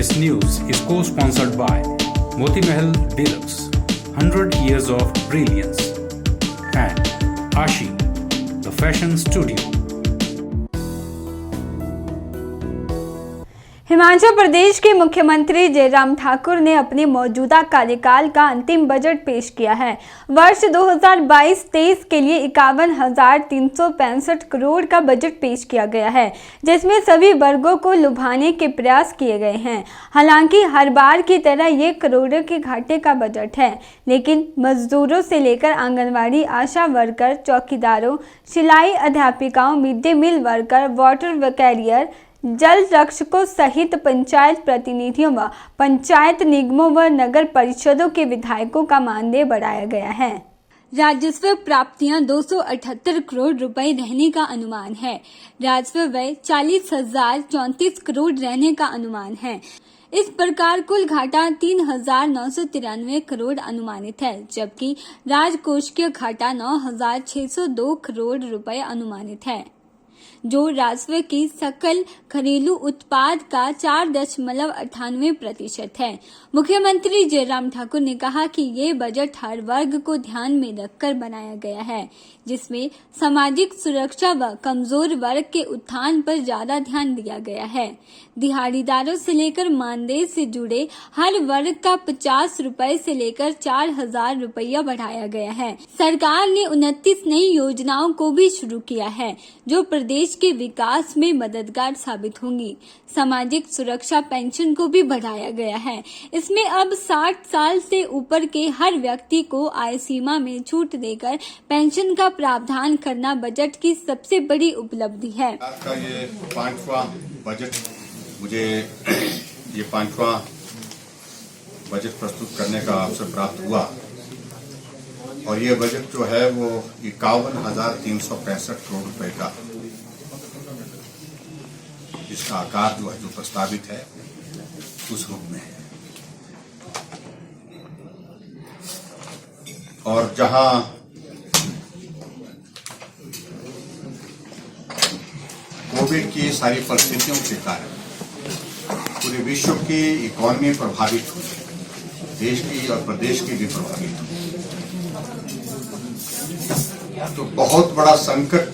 This news is co-sponsored by Moti Mahal Deluxe, 100 Years of Brilliance, and Ashi, the Fashion Studio. Himachal Pradesh के मुख्यमंत्री जयराम ठाकुर ने अपने मौजूदा कार्यकाल का अंतिम बजट पेश किया है। वर्ष 2022-23 के लिए 51,365 करोड़ का बजट पेश किया गया है, जिसमें सभी वर्गों को लुभाने के प्रयास किए गए हैं। हालांकि हर बार की तरह ये करोड़ों के घाटे का बजट है, लेकिन मजदूरों से लेकर आंगनवाड़ी, आशा वर्कर, चौकीदारों, सिलाई अध्यापिकाओं, mid day meal worker, water carrier, जल रक्षकों सहित पंचायत प्रतिनिधियों व पंचायत निगमों व नगर परिषदों के विधायकों का मानदेय बढ़ाया गया है। राजस्व प्राप्तियां 278 करोड़ रुपए रहने का अनुमान है। राजस्व व्यय 40,034 करोड़ रहने का अनुमान है। इस प्रकार कुल घाटा 3,993 करोड़ अनुमानित है, जबकि राजकोषीय घाटा 9,602 करोड़ रुपए अनुमानित है, जो राजस्व की सकल घरेलू उत्पाद का 4.98% है। मुख्यमंत्री जयराम ठाकुर ने कहा कि ये बजट हर वर्ग को ध्यान में रखकर बनाया गया है, जिसमें सामाजिक सुरक्षा व कमजोर वर्ग के उत्थान पर ज्यादा ध्यान दिया गया है। दिहाड़ीदारों से लेकर मानदेय से जुड़े हर वर्ग का 50 रुपए से लेकर 4,000 रुपया बढ़ाया गया है। सरकार ने 29 नई योजनाओं को भी शुरू किया है, जो प्रदेश के विकास में मददगार साबित होंगी। सामाजिक सुरक्षा पेंशन को भी बढ़ाया गया है। इसमें अब 60 साल से ऊपर के हर व्यक्ति को आय सीमा में छूट देकर पेंशन का प्रावधान करना बजट की सबसे बड़ी उपलब्धि है। ये 5वां बजट, मुझे ये 5वां बजट प्रस्तुत करने का अवसर प्राप्त हुआ और ये बजट जो है वो 51,365 करोड़ रुपए का, इसका आकार जो है जो प्रस्तावित है उस रूप में है। और जहां कोविड की सारी परिस्थितियों के कारण पूरे विश्व की इकोनॉमी प्रभावित हुई, देश की और प्रदेश की भी प्रभावित हुई, तो बहुत बड़ा संकट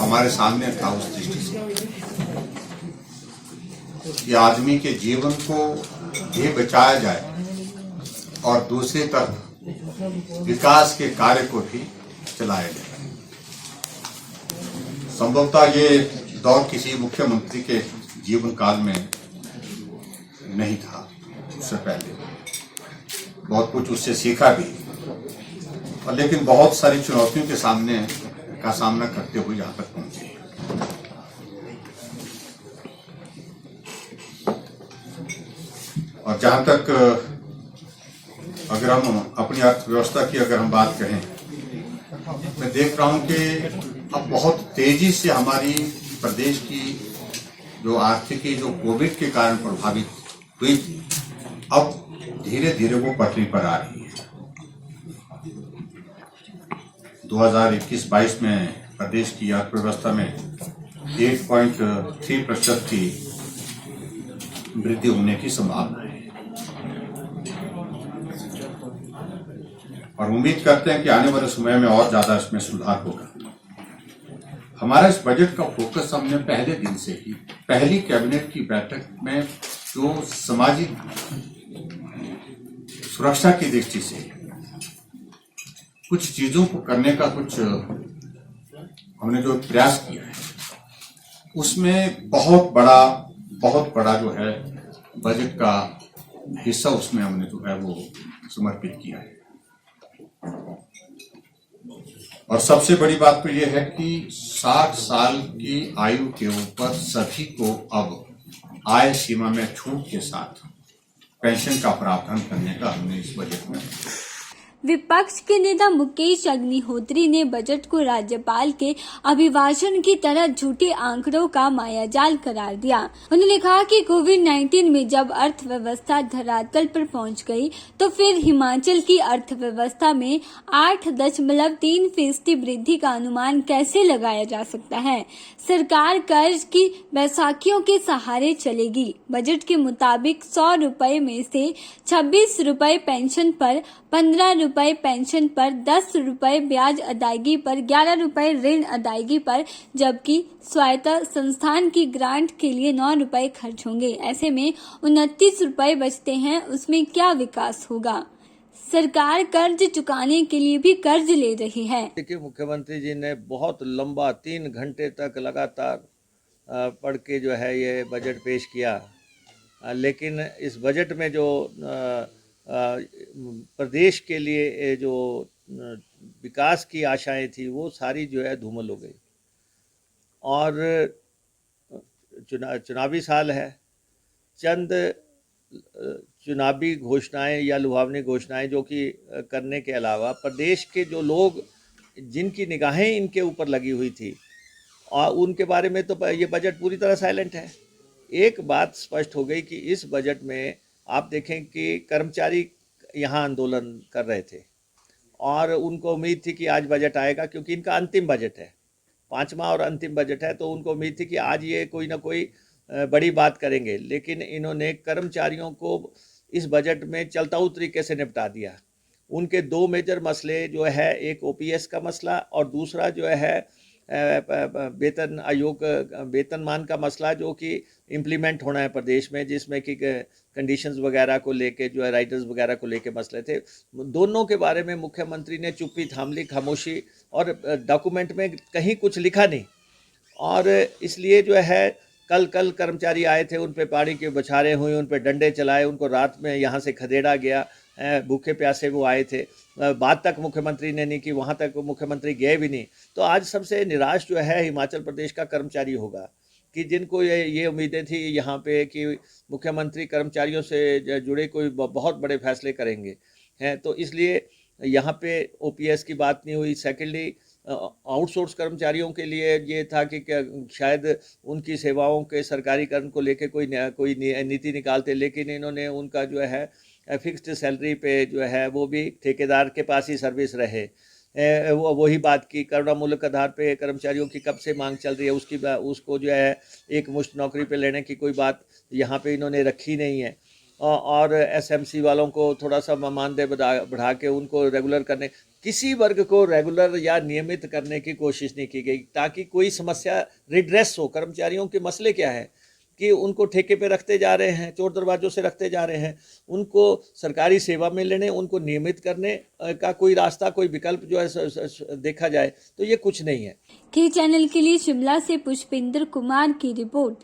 हमारे सामने था उस दृष्टि से कि आदमी के जीवन को भी बचाया जाए और दूसरी तरफ विकास के कार्य को भी चलाया जाए। संभवतः ये दौर किसी मुख्यमंत्री के जीवन काल में नहीं था। उससे पहले बहुत कुछ उससे सीखा भी, और लेकिन बहुत सारी चुनौतियों के सामना करते हुए यहाँ तक पहुंचे। और जहां तक अगर हम अपनी अर्थव्यवस्था की अगर हम बात करें, मैं देख रहा हूं कि अब बहुत तेजी से हमारी प्रदेश की जो आर्थिकी जो कोविड के कारण प्रभावित हुई थी, अब धीरे धीरे वो पटरी पर आ रही है। 2021-22 में प्रदेश की अर्थव्यवस्था में 8.3% की वृद्धि होने की संभावना है और उम्मीद करते हैं कि आने वाले समय में और ज्यादा इसमें सुधार होगा। हमारा इस बजट का फोकस हमने पहले दिन से ही पहली कैबिनेट की बैठक में जो सामाजिक सुरक्षा की दृष्टि से कुछ चीजों को करने का कुछ हमने जो प्रयास किया है, उसमें बहुत बड़ा जो है बजट का हिस्सा उसमें हमने जो है वो समर्पित किया है। और सबसे बड़ी बात तो यह है कि 60 साल की आयु के ऊपर सभी को अब आय सीमा में छूट के साथ पेंशन का प्रावधान करने का हमने इस बजट में। विपक्ष के नेता मुकेश अग्निहोत्री ने बजट को राज्यपाल के अभिभाषण की तरह झूठे आंकड़ों का मायाजाल करार दिया। उन्होंने कहा कि कोविड-19 में जब अर्थव्यवस्था धरातल पर पहुंच गई, तो फिर हिमाचल की अर्थव्यवस्था में 8.3% वृद्धि का अनुमान कैसे लगाया जा सकता है। सरकार कर्ज की बैसाखियों के सहारे चलेगी। बजट के मुताबिक 100 रुपए में से 26 रुपए पेंशन पर, 15 रुपए पेंशन पर, 10 रुपए ब्याज अदायगी पर, 11 रुपए ऋण अदायगी पर, जबकि स्वायत्त संस्थान की ग्रांट के लिए 9 रुपए खर्च होंगे। ऐसे में 29 रुपए बचते हैं, उसमें क्या विकास होगा। सरकार कर्ज चुकाने के लिए भी कर्ज ले रही है। देखिए, मुख्यमंत्री जी ने बहुत लंबा 3 घंटे तक लगातार पढ़ के जो है ये बजट पेश किया, लेकिन इस बजट में जो प्रदेश के लिए जो विकास की आशाएं थी वो सारी जो है धूमिल हो गई। और चुनावी साल है, चंद चुनावी घोषणाएं या लुभावनी घोषणाएं जो कि करने के अलावा प्रदेश के जो लोग जिनकी निगाहें इनके ऊपर लगी हुई थी और उनके बारे में तो ये बजट पूरी तरह साइलेंट है। एक बात स्पष्ट हो गई कि इस बजट में आप देखें कि कर्मचारी यहाँ आंदोलन कर रहे थे और उनको उम्मीद थी कि आज बजट आएगा, क्योंकि इनका अंतिम बजट है, 5वां और अंतिम बजट है, तो उनको उम्मीद थी कि आज ये कोई ना कोई बड़ी बात करेंगे। लेकिन इन्होंने कर्मचारियों को इस बजट में चलताऊ तरीके से निपटा दिया। उनके 2 मेजर मसले जो है, एक ओपीएस का मसला और दूसरा जो है वेतन आयोग वेतनमान का मसला, जो कि इम्प्लीमेंट होना है प्रदेश में, जिसमें कि कंडीशंस वगैरह को लेके जो है राइटर्स वगैरह को लेके मसले थे। दोनों के बारे में मुख्यमंत्री ने चुप्पी थाम ली, खामोशी, और डॉक्यूमेंट में कहीं कुछ लिखा नहीं। और इसलिए जो है कल कर्मचारी आए थे, उन पे पानी के बौछारें हुई, उन पे डंडे चलाए, उनको रात में यहाँ से खदेड़ा गया, भूखे प्यासे वो आए थे, बात तक मुख्यमंत्री ने नहीं की, वहाँ तक मुख्यमंत्री गए भी नहीं। तो आज सबसे निराश जो है हिमाचल प्रदेश का कर्मचारी होगा, कि जिनको ये उम्मीदें थी यहाँ पे कि मुख्यमंत्री कर्मचारियों से जुड़े कोई बहुत बड़े फैसले करेंगे हैं, तो इसलिए यहाँ पे ओपीएस की बात नहीं हुई। सेकेंडली, आउटसोर्स कर्मचारियों के लिए ये था कि शायद उनकी सेवाओं के सरकारीकरण को लेके कोई नीति निकालते, लेकिन इन्होंने उनका जो है फिक्स्ड सैलरी पे जो है वो भी ठेकेदार के पास ही सर्विस रहे। वही बात की करुणामूलक आधार पे कर्मचारियों की कब से मांग चल रही है, उसको जो है एक मुश्त नौकरी पे लेने की कोई बात यहाँ पे इन्होंने रखी नहीं है। और एसएमसी वालों को थोड़ा सा मानदेय बढ़ा के उनको रेगुलर करने, किसी वर्ग को रेगुलर या नियमित करने की कोशिश नहीं की गई ताकि कोई समस्या रिड्रेस हो। कर्मचारियों के मसले क्या है कि उनको ठेके पे रखते जा रहे हैं, चोर दरवाजों से रखते जा रहे हैं, उनको सरकारी सेवा में लेने, उनको नियमित करने का कोई रास्ता, कोई विकल्प जो है देखा जाए तो ये कुछ नहीं है। के चैनल के लिए शिमला से पुष्पिंदर कुमार की रिपोर्ट।